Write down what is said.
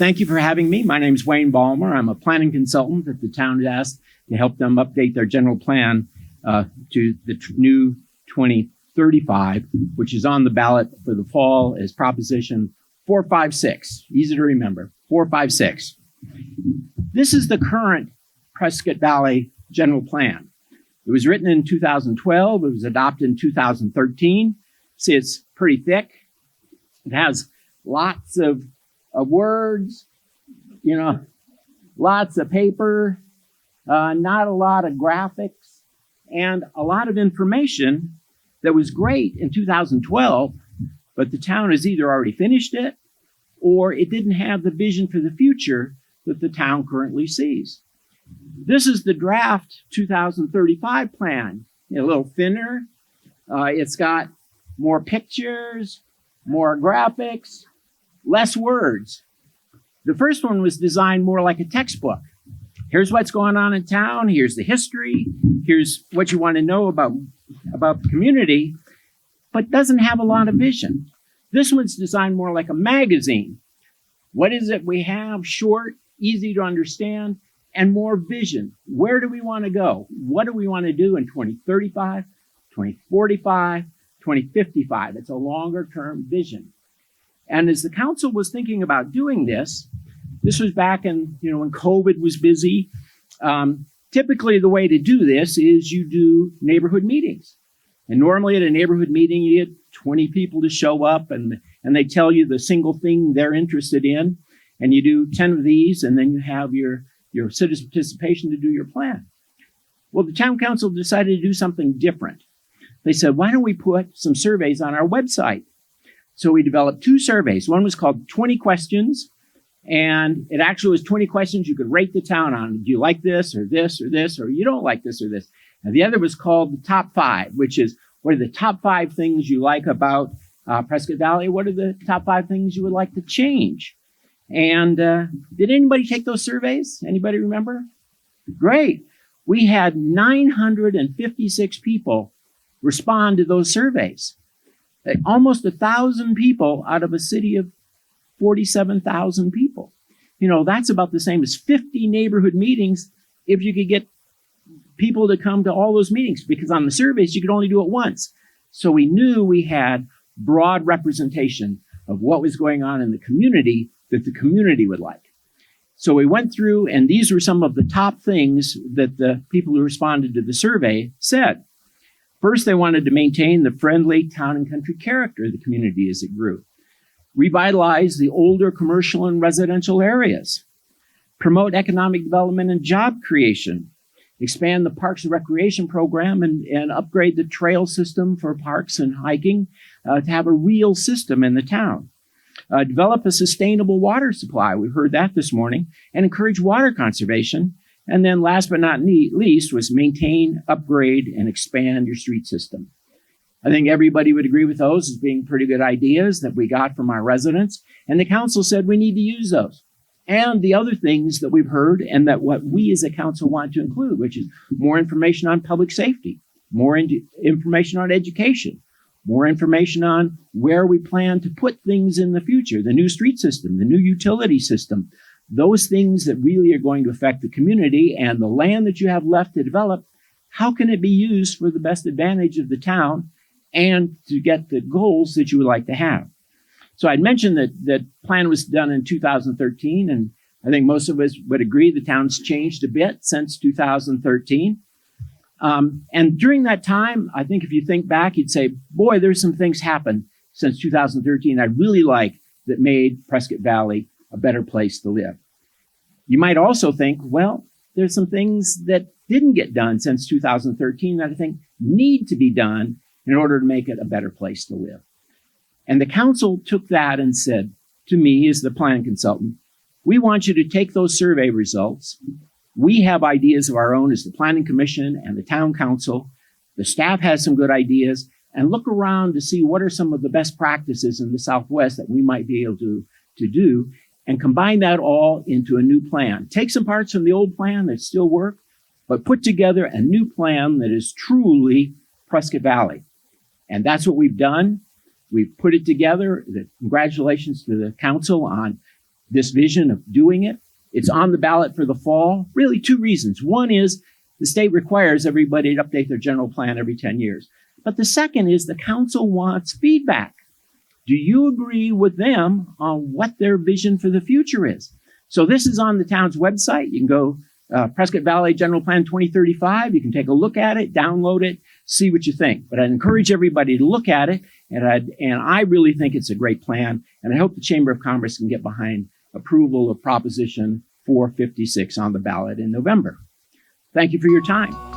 Thank you for having me. My name is Wayne Ballmer. I'm a planning consultant that the town has asked to help them update their general plan to the new 2035, which is on the ballot for the fall as Proposition 456. Easy to remember, 456. This is the current Prescott Valley general plan. It was written in 2012. It was adopted in 2013. See, it's pretty thick. It has lots of words, lots of paper, not a lot of graphics, and a lot of information that was great in 2012, but the town has either already finished it or it didn't have the vision for the future that the town currently sees. This is the draft 2035 plan. A little thinner. It's got more pictures, more graphics, less words. The first one was designed more like a textbook. Here's what's going on in town. Here's the history. Here's what you want to know about the community, but doesn't have a lot of vision. This one's designed more like a magazine. What is it we have? Short, easy to understand, and more vision. Where do we want to go? What do we want to do in 2035, 2045, 2055? It's a longer term vision. And as the council was thinking about doing this was back in, when COVID was busy. Typically, the way to do this is you do neighborhood meetings. And normally at a neighborhood meeting, you get 20 people to show up and they tell you the single thing they're interested in. And you do 10 of these, and then you have your citizen participation to do your plan. Well, the town council decided to do something different. They said, why don't we put some surveys on our website? So we developed two surveys. One was called 20 Questions, and it actually was 20 questions you could rate the town on. Do you like this or this or this, or you don't like this or this? And the other was called the Top 5, which is what are the top 5 things you like about Prescott Valley? What are the top 5 things you would like to change? And did anybody take those surveys? Anybody remember? Great. We had 956 people respond to those surveys. Almost 1,000 people out of a city of 47,000 people. That's about the same as 50 neighborhood meetings if you could get people to come to all those meetings, because on the surveys, you could only do it once. So we knew we had broad representation of what was going on in the community that the community would like. So we went through, and these were some of the top things that the people who responded to the survey said. First, they wanted to maintain the friendly town and country character of the community as it grew. Revitalize the older commercial and residential areas. Promote economic development and job creation. Expand the Parks and Recreation program and upgrade the trail system for parks and hiking to have a real system in the town. Develop a sustainable water supply. We heard that this morning. And encourage water conservation. And then last but not least was maintain, upgrade, and expand your street system. I think everybody would agree with those as being pretty good ideas that we got from our residents. And the council said we need to use those. And the other things that we've heard and that what we as a council want to include, which is more information on public safety, more information on education, more information on where we plan to put things in the future, the new street system, the new utility system, those things that really are going to affect the community and the land that you have left to develop. How can it be used for the best advantage of the town and to get the goals that you would like to have? So I'd mentioned that plan was done in 2013, and I think most of us would agree the town's changed a bit since 2013. And during that time, I think if you think back, you'd say, boy, there's some things happened since 2013 I really like that made Prescott Valley a better place to live. You might also think, well, there's some things that didn't get done since 2013 that I think need to be done in order to make it a better place to live. And the council took that and said to me as the planning consultant, we want you to take those survey results. We have ideas of our own as the planning commission and the town council. The staff has some good ideas, and look around to see what are some of the best practices in the Southwest that we might be able to do, and combine that all into a new plan. Take some parts from the old plan that still work, but put together a new plan that is truly Prescott Valley. And that's what we've done. We've put it together. Congratulations to the council on this vision of doing it. It's on the ballot for the fall. Really two reasons. One is the state requires everybody to update their general plan every 10 years. But the second is the council wants feedback. Do you agree with them on what their vision for the future is? So this is on the town's website. You can go Prescott Valley General Plan 2035. You can take a look at it, download it, see what you think. But I'd encourage everybody to look at it, and I really think it's a great plan, and I hope the Chamber of Commerce can get behind approval of Proposition 456 on the ballot in November. Thank you for your time.